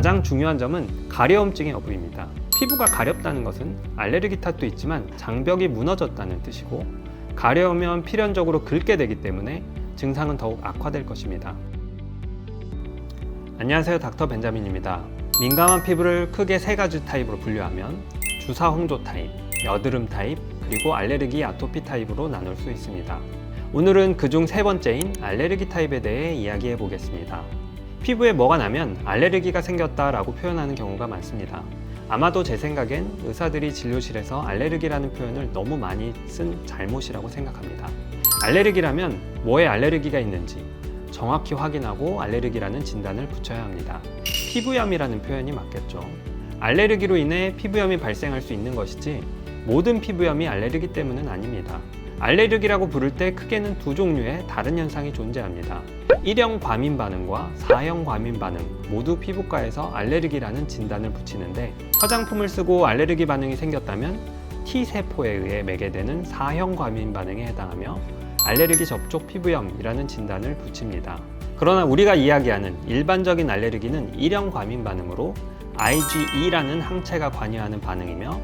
가장 중요한 점은 가려움증의 여부입니다. 피부가 가렵다는 것은 알레르기 탓도 있지만 장벽이 무너졌다는 뜻이고, 가려우면 필연적으로 긁게 되기 때문에 증상은 더욱 악화될 것입니다. 안녕하세요, 닥터 벤자민입니다. 민감한 피부를 크게 세 가지 타입으로 분류하면 주사 홍조 타입, 여드름 타입, 그리고 알레르기 아토피 타입으로 나눌 수 있습니다. 오늘은 그중 세 번째인 알레르기 타입에 대해 이야기해 보겠습니다. 피부에 뭐가 나면 알레르기가 생겼다라고 표현하는 경우가 많습니다. 아마도 제 생각엔 의사들이 진료실에서 알레르기라는 표현을 너무 많이 쓴 잘못이라고 생각합니다. 알레르기라면 뭐에 알레르기가 있는지 정확히 확인하고 알레르기라는 진단을 붙여야 합니다. 피부염이라는 표현이 맞겠죠. 알레르기로 인해 피부염이 발생할 수 있는 것이지 모든 피부염이 알레르기 때문은 아닙니다. 알레르기라고 부를 때 크게는 두 종류의 다른 현상이 존재합니다. 1형 과민 반응과 4형 과민 반응 모두 피부과에서 알레르기라는 진단을 붙이는데, 화장품을 쓰고 알레르기 반응이 생겼다면 T세포에 의해 매개되는 4형 과민 반응에 해당하며 알레르기 접촉 피부염이라는 진단을 붙입니다. 그러나 우리가 이야기하는 일반적인 알레르기는 1형 과민 반응으로 IgE라는 항체가 관여하는 반응이며,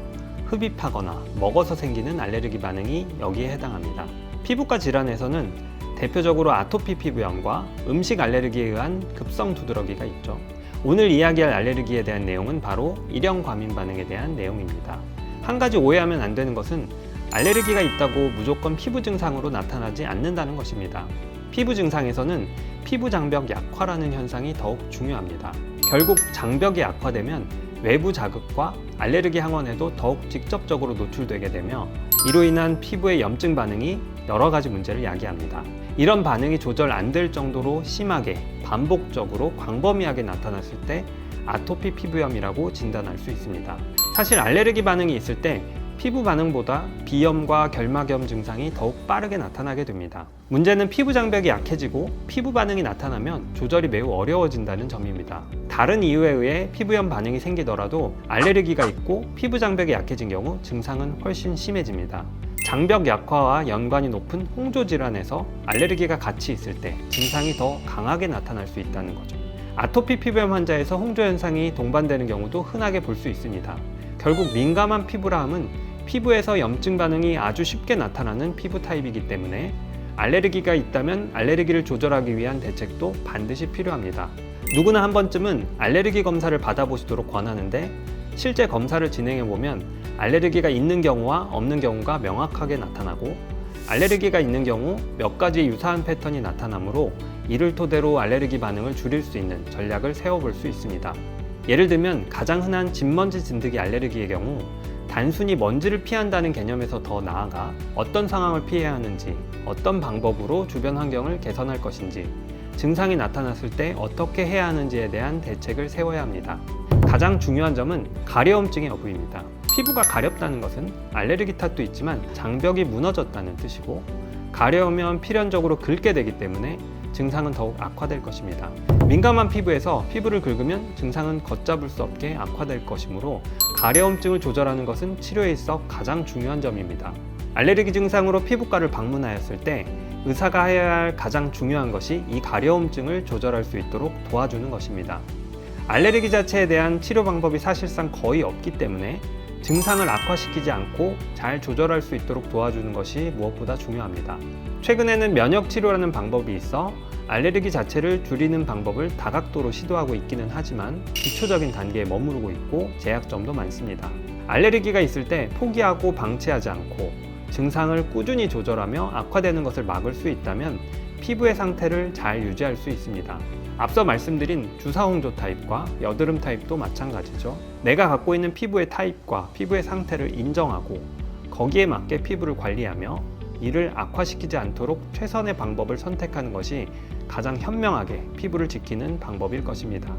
흡입하거나 먹어서 생기는 알레르기 반응이 여기에 해당합니다. 피부과 질환에서는 대표적으로 아토피 피부염과 음식 알레르기에 의한 급성 두드러기가 있죠. 오늘 이야기할 알레르기에 대한 내용은 바로 1형 과민 반응에 대한 내용입니다. 한 가지 오해하면 안 되는 것은 알레르기가 있다고 무조건 피부 증상으로 나타나지 않는다는 것입니다. 피부 증상에서는 피부 장벽 약화라는 현상이 더욱 중요합니다. 결국 장벽이 약화되면 외부 자극과 알레르기 항원에도 더욱 직접적으로 노출되게 되며, 이로 인한 피부의 염증 반응이 여러 가지 문제를 야기합니다. 이런 반응이 조절 안 될 정도로 심하게 반복적으로 광범위하게 나타났을 때 아토피 피부염이라고 진단할 수 있습니다. 사실 알레르기 반응이 있을 때 피부 반응보다 비염과 결막염 증상이 더욱 빠르게 나타나게 됩니다. 문제는 피부 장벽이 약해지고 피부 반응이 나타나면 조절이 매우 어려워진다는 점입니다. 다른 이유에 의해 피부염 반응이 생기더라도 알레르기가 있고 피부 장벽이 약해진 경우 증상은 훨씬 심해집니다. 장벽 약화와 연관이 높은 홍조 질환에서 알레르기가 같이 있을 때 증상이 더 강하게 나타날 수 있다는 거죠. 아토피 피부염 환자에서 홍조 현상이 동반되는 경우도 흔하게 볼 수 있습니다. 결국 민감한 피부라 함은 피부에서 염증 반응이 아주 쉽게 나타나는 피부 타입이기 때문에 알레르기가 있다면 알레르기를 조절하기 위한 대책도 반드시 필요합니다. 누구나 한 번쯤은 알레르기 검사를 받아보시도록 권하는데, 실제 검사를 진행해보면 알레르기가 있는 경우와 없는 경우가 명확하게 나타나고, 알레르기가 있는 경우 몇 가지 유사한 패턴이 나타나므로 이를 토대로 알레르기 반응을 줄일 수 있는 전략을 세워볼 수 있습니다. 예를 들면 가장 흔한 진먼지 진드기 알레르기의 경우 단순히 먼지를 피한다는 개념에서 더 나아가 어떤 상황을 피해야 하는지, 어떤 방법으로 주변 환경을 개선할 것인지, 증상이 나타났을 때 어떻게 해야 하는지에 대한 대책을 세워야 합니다. 가장 중요한 점은 가려움증의 여부입니다. 피부가 가렵다는 것은 알레르기 탓도 있지만 장벽이 무너졌다는 뜻이고, 가려우면 필연적으로 긁게 되기 때문에 증상은 더욱 악화될 것입니다. 민감한 피부에서 피부를 긁으면 증상은 걷잡을 수 없게 악화될 것이므로 가려움증을 조절하는 것은 치료에 있어 가장 중요한 점입니다. 알레르기 증상으로 피부과를 방문하였을 때 의사가 해야 할 가장 중요한 것이 이 가려움증을 조절할 수 있도록 도와주는 것입니다. 알레르기 자체에 대한 치료 방법이 사실상 거의 없기 때문에 증상을 악화시키지 않고 잘 조절할 수 있도록 도와주는 것이 무엇보다 중요합니다. 최근에는 면역 치료라는 방법이 있어 알레르기 자체를 줄이는 방법을 다각도로 시도하고 있기는 하지만 기초적인 단계에 머무르고 있고 제약점도 많습니다. 알레르기가 있을 때 포기하고 방치하지 않고 증상을 꾸준히 조절하며 악화되는 것을 막을 수 있다면 피부의 상태를 잘 유지할 수 있습니다. 앞서 말씀드린 주사 홍조 타입과 여드름 타입도 마찬가지죠. 내가 갖고 있는 피부의 타입과 피부의 상태를 인정하고 거기에 맞게 피부를 관리하며 이를 악화시키지 않도록 최선의 방법을 선택하는 것이 가장 현명하게 피부를 지키는 방법일 것입니다.